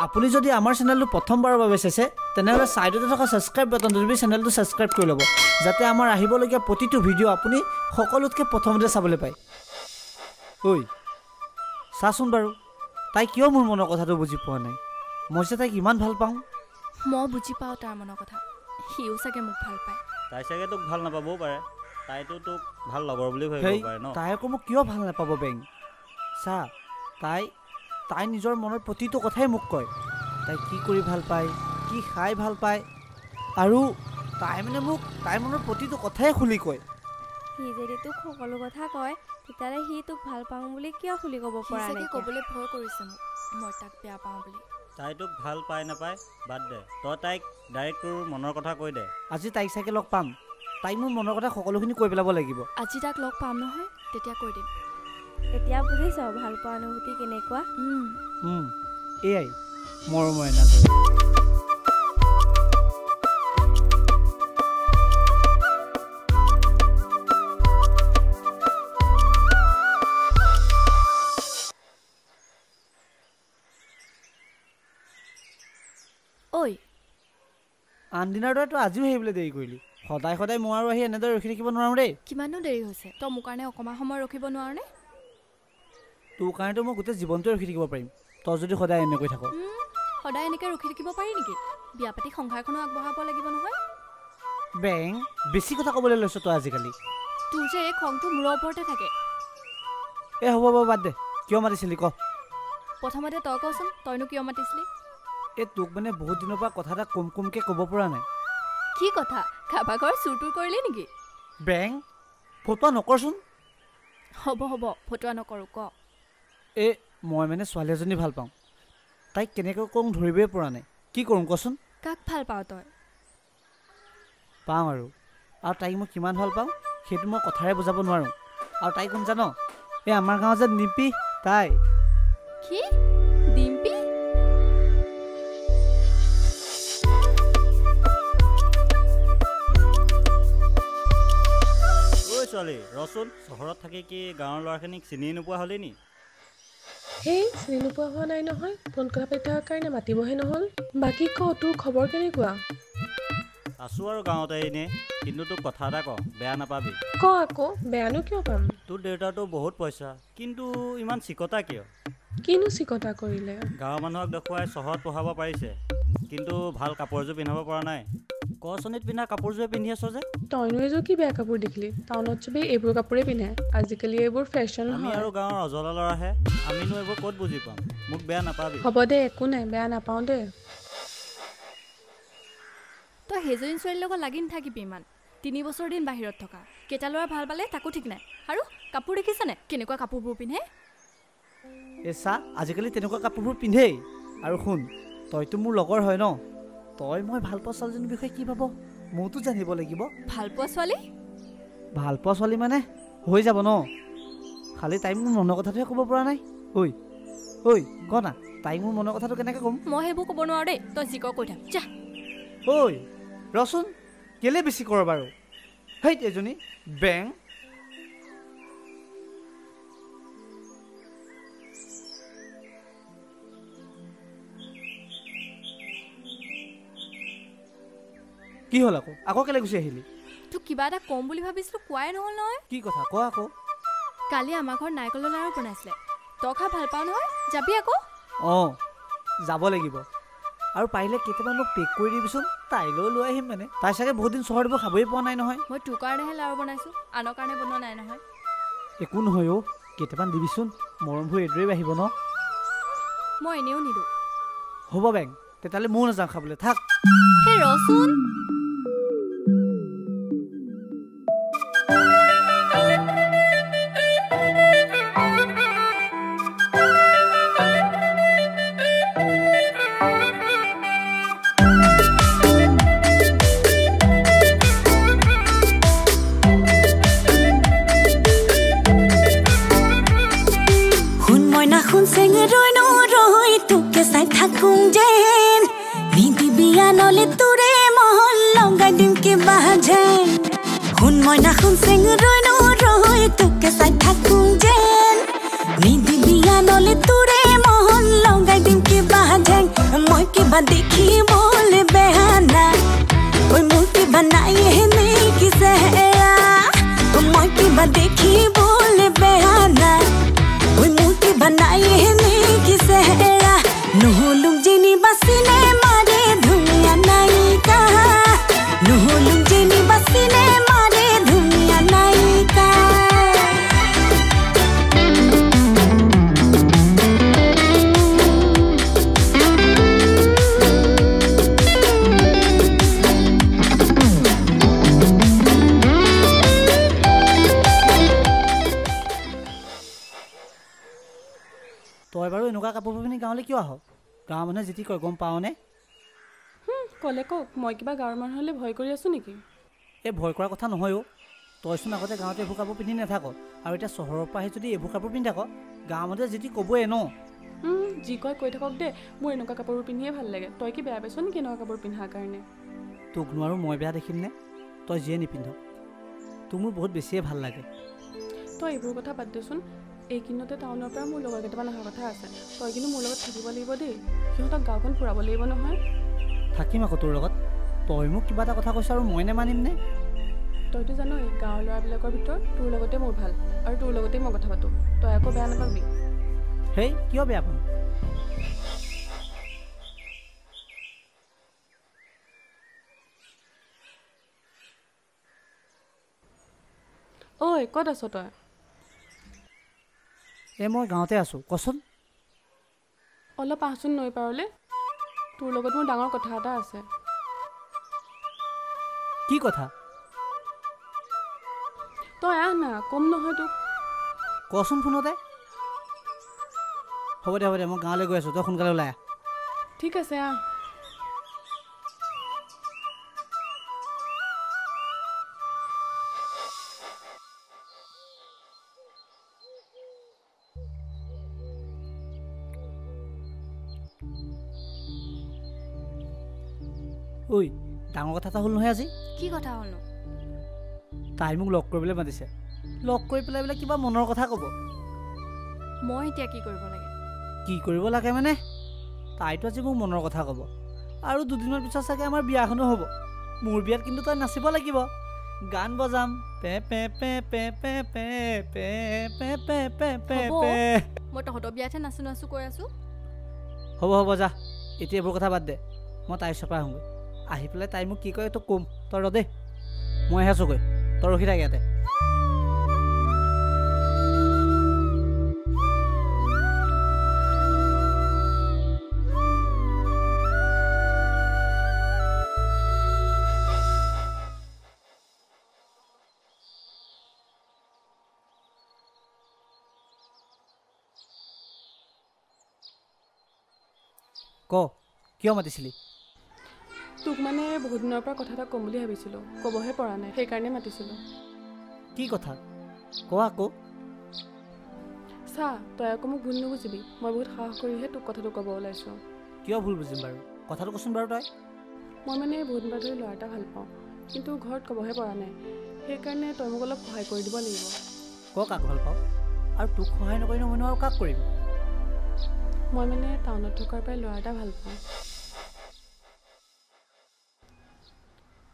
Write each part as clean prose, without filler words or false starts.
আপুনি যদি আমাৰ চেনেলটো প্ৰথমবাৰৰ বাবে চাইছে তেনেহ'লে সাইডতে থকা সাবস্ক্ৰাইব বাটনটো টিপি চেনেলটো সাবস্ক্ৰাইব কৰি ল'ব যাতে আমাৰ আহিবলগীয়া প্ৰতিটো ভিডিঅ' আপুনি সকলোতকৈ প্ৰথমতে চাবলৈ পায় ঐ চাচোন বাৰু তাই কিয় মোৰ মনৰ কথাটো বুজি পোৱা নাই মই যে তাইক ইমান ভাল পাওঁ মই বুজি পাওঁ তাৰ মনৰ কথা সিও চাগে মোক ভাল পায় তাই চাগে তোক ভাল নাপাবও পাৰে তাইতো তোক ভাল লগৰ বুলি ভাবিব পাৰে ন তাই আকৌ মোক কিয় ভাল নাপাব বেং চা তাই নিজৰ মনৰ প্ৰতিটো কথাই মোক কয় তাই কি কৰি ভাল পায় কি খাই ভাল পায় আৰু তাই মানে মোক তাইৰ মনৰ প্ৰতিটো কথাই খুলি কয় সি যদি তোক সকলো কথা কয় তেতিয়াহ'লে সি তোক ভাল পাওঁ বুলি কিয় খুলি ক'ব পৰা নাই ক'বলৈ ভয় কৰিছে মোক মই তাক বেয়া পাওঁ বুলি তাই তোক ভাল পায় নাপায় বাদ দে তই তাইক ডাইৰেক্ট তোৰ মনৰ কথা কৈ দে আজি তাইক চাগে লগ পাম তাই মোৰ মনৰ কথা সকলোখিনি কৈ পেলাব লাগিব আজি তাক লগ পাম নহয় তেতিয়া কৈ দিম এতিয়া বুজিছ ভাল পোৱা অনুভূতি কেনেকুৱা এয়াই মৰমৰ নাচ ঐ আন দিনৰ দৰে তই আজিও সেইবলৈ দেৰি কৰিলি সদায় সদায় মই আৰু আহি এনেদৰে ৰখি থাকিব নোৱাৰোঁ দেই কিমানো দেৰি হৈছে তই মোৰ কাৰণে অকণমান সময় ৰখিব নোৱাৰনে তোৰ কাৰণেতো মই গোটেই জীৱনটোৱে ৰখি থাকিব পাৰিম তই যদি সদায় এনেকৈ থাক সদায় এনেকৈ ৰখি থাকিব পাৰি নেকি বিয়া পাতি সংসাৰখনো আগবঢ়াব লাগিব নহয় বেং বেছি কথা ক'বলৈ লৈছ তই আজিকালি তোৰ যে এই খংটো মূৰৰ ওপৰতে থাকে এই হ'ব বাদ দে কিয় মাতিছিলি ক প্ৰথমতে তই কচোন তইনো কিয় মাতিছিলি এই তোক মানে বহুত দিনৰ পৰা কথা এটা কমকৈ ক'ব পৰা নাই কি কথা কাৰোবাৰ ঘৰ চুৰ তুৰ কৰিলি নেকি বেং ফটোৱা নকৰচোন হ'ব ফটোৱা নকৰোঁ ক এই মই মানে ছোৱালী এজনী ভাল পাওঁ তাইক কেনেকৈ কওঁ ধৰিবই পৰা নাই কি কৰোঁ কচোন কাক ভাল পাওঁ তই পাওঁ আৰু তাইক মই কিমান ভাল পাওঁ সেইটো মই কথাৰে বুজাব নোৱাৰোঁ আৰু তাই কোন জান এই আমাৰ গাঁৱত যে নিপি তাই কি ডিম্পি ছোৱালী ৰচোন চহৰত থাকি কি গাঁৱৰ ল'ৰাখিনিক চিনি নোপোৱা হ'লি নি সেই চিনি নোপোৱা হোৱা নাই নহয় ফোন কথা পাতি থকাৰ কাৰণে মাতিবহে নহ'ল বাকী ক তোৰ খবৰ কেনেকুৱা আছোঁ আৰু গাঁৱতে এনেই কিন্তু তোক কথা এটা ক বেয়া নাপাবি ক আকৌ বেয়ানো কিয় পাম তোৰ দেউতাৰতো বহুত পইচা কিন্তু ইমান চিকতা কিয় কিনো চিকতা কৰিলে গাঁৱৰ মানুহক দেখুৱাই চহৰত পঢ়াব পাৰিছে কিন্তু ভাল কাপোৰ এযোৰ পিন্ধাব পৰা নাই কচনীত পিন্ধা কাপোৰযোৰে পিন্ধি আছ যে তইনো এযোৰ কি বেয়া কাপোৰ দেখিলি টাউনত চবেই এইবোৰ কাপোৰে পিন্ধে আজিকালি এইবোৰ ফেশ্বন আমি আৰু গাঁৱৰ অজলা ল'ৰাহে আমিনো এইবোৰ ক'ত বুজি পাম মোক বেয়া নাপাবি হ'ব দে একো নাই বেয়া নাপাওঁ দে তই সেইজনী ছোৱালীৰ লগত লাগি নাথাকিবি ইমান 3 বছৰ দিন বাহিৰত থকা কেইটা ল'ৰা ভাল পালে তাকো ঠিক নাই আৰু কাপোৰ দেখিছনে কেনেকুৱা কাপোৰবোৰ পিন্ধে এই চা আজিকালি তেনেকুৱা কাপোৰবোৰ পিন্ধেই আৰু শুন তইতো মোৰ লগৰ হয় ন তই মই ভাল পোৱা ছোৱালীজনীৰ বিষয়ে কি ভাব মইতো জানিব লাগিব ভাল পোৱা ছোৱালী মানে হৈ যাব ন খালি তাই মোৰ মনৰ কথাটোহে ক'ব পৰা নাই ঐ ক না তাই মোৰ মনৰ কথাটো কেনেকৈ ক'ম মই সেইবোৰ ক'ব নোৱাৰো দেই তই যি কৈ থাক যা ঐ ৰচোন কেলে বেছি কৰ বাৰু হেই এজনী বেং কি হ'ল আকৌ কেলে গুচি আহিলি তোক কিবা এটা কম বুলি ভাবিছিলো কোৱাই নহ'ল নহয় কি কথা ক আকৌ কালি আমাৰ ঘৰত নাৰিকলৰ লাড়ু বনাইছিলে তই খাই ভাল পাওঁ নহয় যাবি আকৌ যাব লাগিব আৰু পাৰিলে কেতিয়াবা মোক পেক কৰি দিবিচোন তাইলৈও লৈ আহিম মানে তাই চাগে বহুত দিন চহৰত এইবোৰ খাবই পোৱা নাই নহয় মই তোৰ কাৰণেহে লাড়ু বনাইছোঁ আনৰ কাৰণে বনোৱা নাই নহয় একো নহয় কেইটামান দিবিচোন মৰমবোৰ এইদৰেই বাঢ়িব ন মই এনেও নিদিওঁ হ'ব বেং তেতিয়াহ'লে ময়ো নাযাওঁ খাবলৈ থাক হে ৰচোন কাপোৰবোৰ পিন্ধি গাঁৱলৈ কিয় আহ? গাঁৱৰ মানুহে যি টি কয় গম পাওঁনে? ক'লে কওক, মই কিবা গাঁৱৰ মানুহ হ'লে ভয় কৰি আছোঁ নেকি? এই ভয় কৰাৰ কথা নহয় অ'। তইচোন আগতে গাঁৱতে এইবোৰ কাপোৰ পিন্ধি নাথাক, আৰু এতিয়া চহৰৰ পৰা আহি যদি এইবোৰ কাপোৰ পিন্ধি থাক, গাঁৱৰ মানুহে যি টি ক'বই ন। যি কয় কৈ থাকক দে, মোৰ এনেকুৱা কাপোৰবোৰ পিন্ধিয়ে ভাল লাগে। তই কি বেয়া পাইছ নেকি এনেকুৱা কাপোৰ পিন্ধাৰ কাৰণে? তোক নোৱাৰো মই বেয়া দেখিম নে? তই যিয়ে নিপিন্ধ, তোক মোৰ বহুত বেছিয়ে ভাল লাগে। তই এইবোৰ কথা বাদ দেচোন। এইখিনিতে টাউনৰ পৰা মোৰ লগৰ কেইটামান অহা কথা আছে। তই কিন্তু মোৰ লগত থাকিব লাগিব দেই। সিহঁতক গাঁওখন ফুৰাব লাগিব নহয়। থাকিম আকৌ তোৰ লগত। তই মোক কিবা এটা কথা কৈছ আৰু মই নেমানিম নে? তইতো জানই গাঁৱৰ ল'ৰাবিলাকৰ ভিতৰত তোৰ লগতে মোৰ ভাল, আৰু তোৰ লগতেই মই কথা পাতোঁ। তই আকৌ বেয়া নাপাবি। হেই কিয় বেয়া পাম? ঐ ক'ত আছ তই? মই গাঁৱতে আছোঁ, কচোন। অলপ আহচোন নৈ পাৰলৈ। তোৰ লগত মোৰ ডাঙৰ কথা এটা আছে। কি কথা? তই আহ না, কম নহয় তোক। কচোন ফোনতে। হ'ব দে মই গাঁৱলৈ গৈ আছোঁ, তই সোনকালে ওলাই আহ। ঠিক আছে আহ। ঐ ডাঙৰ কথা এটা হ'ল নহয় আজি। কি কথা হ'লনো? তাই মোক লগ কৰিবলৈ মাতিছে। লগ কৰি পেলাই বোলে কিবা মনৰ কথা ক'ব। মই এতিয়া কি কৰিব লাগে? কি কৰিব লাগে মানে? তাইতো আজি মোক মনৰ কথা ক'ব, আৰু দুদিনমান পিছত চাগে আমাৰ বিয়াখনো হ'ব। মোৰ বিয়াত কিন্তু তই নাচিব লাগিব, গান বজাম। পে পে পে পে পে পে পে পে পে পে পে হ'ব। পে। মই তহঁতৰ বিয়াতহে নাচো কৈ আছোঁ। হ'ব যা, এতিয়া এইবোৰ কথা বাদ দে। মই তাইৰ ওচৰৰ পৰা আহোঁগৈ। আহি পেলাই তাই মোক কি কয় তোক ক'ম। তই ৰ দেই, মই আছোগৈ, তই ৰখি থাক ইয়াতে। ক কিয় মাতিছিলি? তোক মানে বহুত দিনৰ পৰা কথা এটা ক'ম বুলি ভাবিছিলোঁ, ক'বহে পৰা নাই, সেইকাৰণে মাতিছিলোঁ। কি কথা ক আকৌ। চা, তই আকৌ মোক ভুল নুবুজিবি। মই বহুত সাহস কৰিহে তোক কথাটো ক'ব ওলাইছোঁ। কিয় ভুল বুজিম বাৰু? কথাটো কচোন বাৰু তই। মই মানে বহুত দিন ধৰি ল'ৰা এটা ভাল পাওঁ, কিন্তু ঘৰত ক'বহে পৰা নাই। সেইকাৰণে তই মোক অলপ সহায় কৰি দিব লাগিব। কাক ভাল পাওঁ? আৰু তোক সহায় নকৰি মই আৰু কাক কৰিম? মই মানে টাউনত থকাৰ পৰাই ল'ৰা এটা ভাল পাওঁ,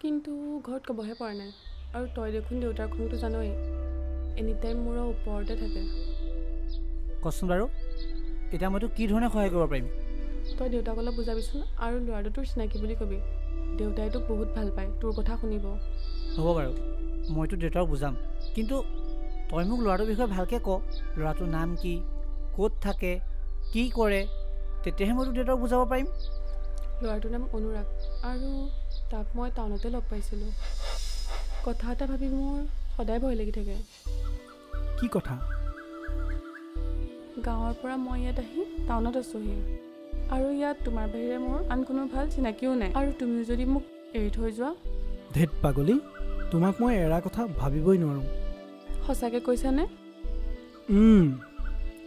কিন্তু ঘৰত ক'বহে পৰা নাই। আৰু তই দেখোন দেউতাৰ খংটো জানই, এনিটাইম মোৰ ওপৰতে থাকে। কচোন বাৰু, এতিয়া মই তোক কি ধৰণে সহায় কৰিব পাৰিম? তই দেউতাক অলপ বুজাবিচোন, আৰু ল'ৰাটো তোৰ চিনাকি বুলি কবি। দেউতাই তোক বহুত ভাল পায়, তোৰ কথা শুনিব। হ'ব বাৰু, মইতো দেউতাক বুজাম, কিন্তু তই মোক ল'ৰাটোৰ বিষয়ে ভালকৈ ক। ল'ৰাটোৰ নাম কি, ক'ত থাকে, কি কৰে, তেতিয়াহে মই তোক দেউতাক বুজাব পাৰিম। ল'ৰাটোৰ নাম অনুৰাগ, আৰু তাক মই টাউনতে লগ পাইছিলোঁ। কথা এটা ভাবি মোৰ সদায় ভয় লাগি থাকে। কি কথা? গাঁৱৰ পৰা মই ইয়াত আহি টাউনত আছোঁহি, আৰু ইয়াত তোমাৰ বাহিৰে মোৰ আন কোনো ভাল চিনাকিও নাই। আৰু তুমিও যদি মোক এৰি থৈ যোৱা। ধেত পাগলী, তোমাক মই এৰা কথা ভাবিবই নোৱাৰোঁ। সঁচাকৈ কৈছানে?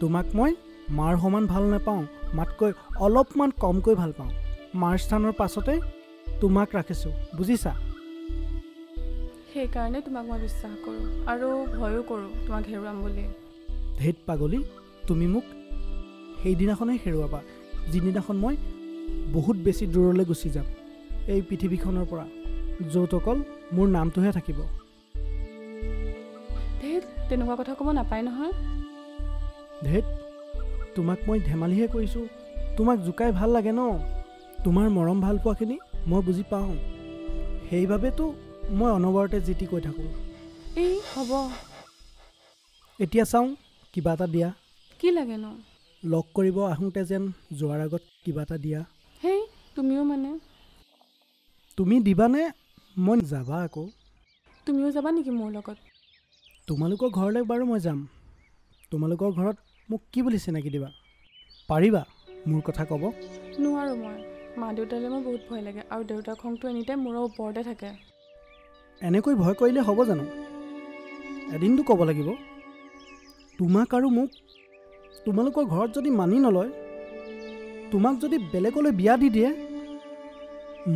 তোমাক মই মাৰ সমান ভাল নাপাওঁ, মাতকৈ অলপমান কমকৈ ভাল পাওঁ। মাৰ স্থানৰ পাছতে তোমাক ৰাখিছোঁ, বুজিছা? সেইকাৰণে তোমাক মই বিশ্বাস কৰোঁ, আৰু ভয়ো কৰোঁ তোমাক হেৰুৱাম বুলি। ধেত পাগলী, তুমি মোক সেইদিনাখনেই হেৰুৱাবা, যিদিনাখন মই বহুত বেছি দূৰলৈ গুচি যাম এই পৃথিৱীখনৰ পৰা, য'ত অকল মোৰ নামটোহে থাকিব। ধেত, তেনেকুৱা কথা ক'ব নাপায় নহয়। ধেত, তোমাক মই ধেমালিহে কৰিছোঁ। তোমাক জোকাই ভাল লাগে ন? তোমাৰ মৰম ভাল পোৱাখিনি মই বুজি পাওঁ, সেইবাবেতো মই অনবৰতে যি টি কৈ থাকোঁ। এই হ'ব, এতিয়া চাওঁ কিবা এটা দিয়া। কি লাগেনো? লগ কৰিব আহোঁতে যেন যোৱাৰ আগত কিবা এটা দিয়া। হেই, তুমিও মানে? তুমি দিবানে মই যাবা আকৌ? তুমিও যাবা নেকি মোৰ লগত? তোমালোকৰ ঘৰলৈ বাৰু মই যাম। তোমালোকৰ ঘৰত মোক কি বুলি চিনাকি দিবা? পাৰিবা মোৰ কথা ক'ব? নোৱাৰোঁ মই। মা দেউতালৈ মোৰ বহুত ভয় লাগে আৰু দেউতাৰ খংটো এনিটাইম মূৰৰ ওপৰতে থাকে। এনেকৈ ভয় কৰিলে হ'ব জানো? এদিনটো ক'ব লাগিব। তোমাক আৰু মোক তোমালোকৰ ঘৰত যদি মানি নলয়, তোমাক যদি বেলেগলৈ বিয়া দি দিয়ে,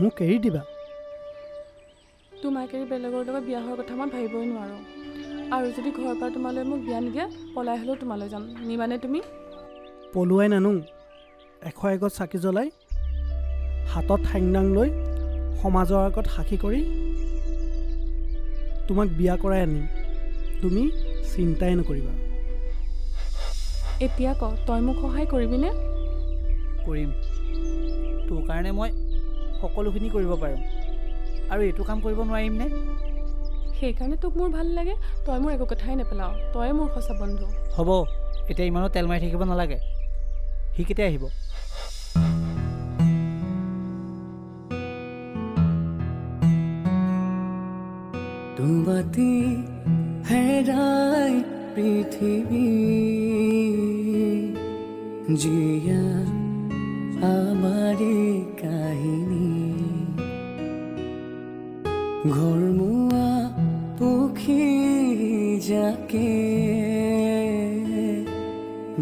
মোক এৰি দিবা। তোমাক এৰি বেলেগৰ লগত বিয়া হোৱাৰ কথা মই ভাবিবই নোৱাৰোঁ। আৰু যদি ঘৰৰ পৰা তোমালৈ মোক বিয়া নিদিয়ে, পলাই হ'লেও তোমালৈ যাম। নিবানে তুমি? পলুৱাই নানো। 101 চাকি জ্বলাই হাতত ঠাংদাং লৈ সমাজৰ আগত সাক্ষী কৰি তোমাক বিয়া কৰাই আনিম। তুমি চিন্তাই নকৰিবা। এতিয়া ক, তই মোক সহায় কৰিবিনে? কৰিম। তোৰ কাৰণে মই সকলোখিনি কৰিব পাৰোঁ আৰু এইটো কাম কৰিব নোৱাৰিমনে? সেইকাৰণে তোক মোৰ ভাল লাগে। তই মোৰ একো কথাই নেপেলাৱ। তই মোৰ সঁচা বন্ধু। হ'ব, এতিয়া ইমানো তেল মাৰি থাকিব নালাগে। সি কেতিয়া আহিব? তোমাতি হেৰাই পৃথিৱী জিয়া আমাৰে কাহিনী ঘৰমুৱা পুখী যাকে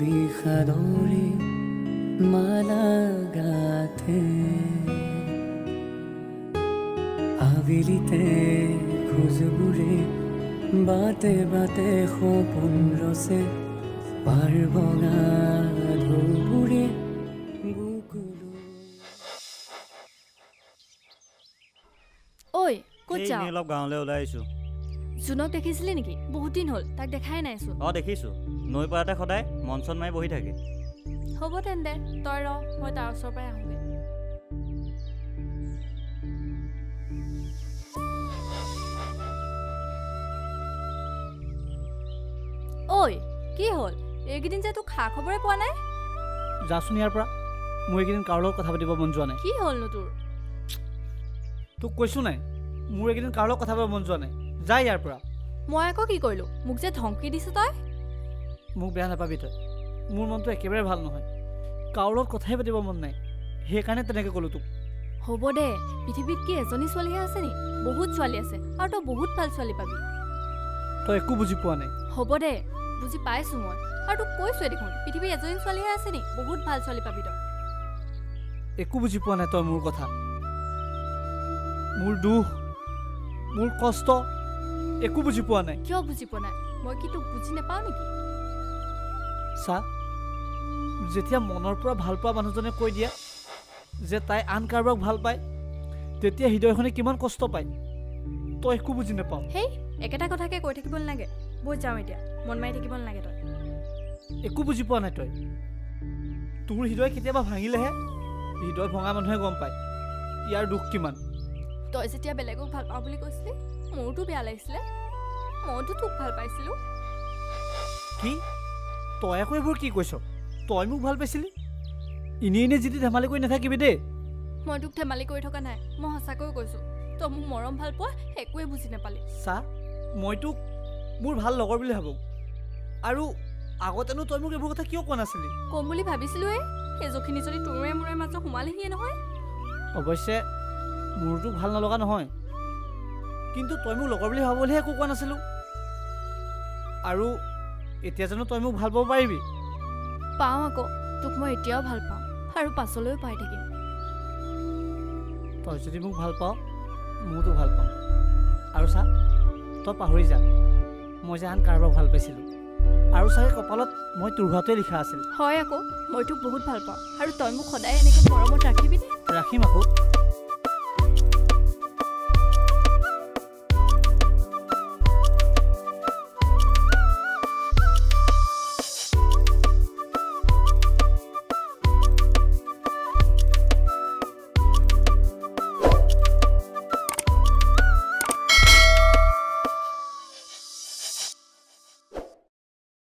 বিষাদৰে মালা গাথে আবেলিতে খোজবোৰে বাটে বাটে সপোন ৰচে পাৰ বগা ঢৌবোৰে বুকুলো। ঐ ক'ত যাওঁ? অলপ গাঁৱলৈ ওলাই আহিছোঁ। জোনক দেখিছিলি নেকি? বহুত দিন হ'ল, তাক দেখাই নাইচোন। অঁ দেখিছোঁ, নৈ পাৰতে সদায় মন চন মাৰি বহি থাকে। হ'ব তেন্তে, তই ৰ, মই তাৰ ওচৰৰ পৰাই আহোঁগৈ। ঐ কি হ'ল? এইকেইদিন যে তোক খা খবৰে পোৱা নাই। যাচোন ইয়াৰ পৰা। মোৰ এইকেইদিন কাৰো লগত কথা পাতিব মন যোৱা নাই। কি হ'লনো তোৰ? তোক কৈছোঁ নাই, মোৰ এইকেইদিন কাৰো লগত কথা পাতিব মন যোৱা নাই। যা ইয়াৰ পৰা। মই আকৌ কি কৰিলোঁ? মোক যে ধমকি দিছ তই। মোক বেয়া নাপাবি তই। মোৰ মনটো একেবাৰে ভাল নহয়। কাৰো লগত কথাই পাতিব মন নাই, সেইকাৰণে তেনেকৈ ক'লোঁ তোক। হ'ব দে, পৃথিৱীত কি এজনী ছোৱালীহে আছে নি? বহুত ছোৱালী আছে আৰু তই বহুত ভাল ছোৱালী পাবি। তই একো বুজি পোৱা নাই। হ'ব দে, বুজি পাইছোঁ মই। আৰু তোক কৈছোৱে দেখোন, পৃথিৱীত এজনী ছোৱালীহে আছে নি? বহুত ভাল ছোৱালী পাবি তই। একো বুজি পোৱা নাই তই মোৰ কথা। মোৰ দুখ, মোৰ কষ্ট একো বুজি পোৱা নাই। কিয় বুজি পোৱা নাই? মই কি তোক বুজি নাপাওঁ নেকি? চা, যেতিয়া মনৰ পৰা ভাল পোৱা মানুহজনে কৈ দিয়ে যে তাই আন কাৰোবাক ভাল পায়, তেতিয়া হৃদয়খনে কিমান কষ্ট পায় তই একো বুজি নাপাওঁ। হেই, একেটা কথাকে কৈ থাকিব নালাগে। বৈ যাওঁ এতিয়া, মন মাৰি থাকিব নালাগে তই। একো বুজি পোৱা নাই তই। তোৰ হৃদয় কেতিয়াবা ভাঙিলেহে হৃদয় ভঙা মানুহে গম পায় ইয়াৰ দুখ কিমান। তই যেতিয়া বেলেগক ভাল পাওঁ বুলি কৈছিলি, মোৰতো বেয়া লাগিছিলে। মইতো তোক ভাল পাইছিলোঁ। কি? তই আকৌ এইবোৰ কি কৈছ? তই মোক ভাল পাইছিলি? এনেই এনেই যিটি ধেমালি কৰি নাথাকিবি দেই। মই তোক ধেমালি কৰি থকা নাই, মই সঁচাকৈ কৈছোঁ। তই মোক মৰম ভাল পোৱা একোৱে বুজি নাপালি। চা, মই তোক মোৰ ভাল লগৰ বুলি ভাবোঁ, আৰু আগতেনো তই মোক এইবোৰ কথা কিয় কোৱা নাছিলি? ক'ম বুলি ভাবিছিলোঁৱে, সেই জোখিনি যদি তোৰে মোৰে মাজত সোমালেহিয়ে নহয়। অৱশ্যে মোৰতো ভাল নলগা নহয়, কিন্তু তই মোক লগৰ বুলি ভাবিলেহে একো কোৱা নাছিলোঁ। আৰু এতিয়া জানো তই মোক ভাল পাব পাৰিবি? পাওঁ আকৌ, তোক মই এতিয়াও ভাল পাওঁ আৰু পাছলৈও পাই থাকিম। তই যদি মোক ভাল পাওঁ, মইতো ভাল পাওঁ। আৰু চা, তই পাহৰি যা মই যে আন কাৰোবাক ভাল পাইছিলোঁ, আৰু চাগে কপালত মই তোৰ হোৱাটোৱে লিখা আছিল। হয় আকৌ, মই তোক বহুত ভাল পাওঁ আৰু তই মোক সদায় এনেকৈ মৰমত ৰাখিবিনে? ৰাখিম আকৌ।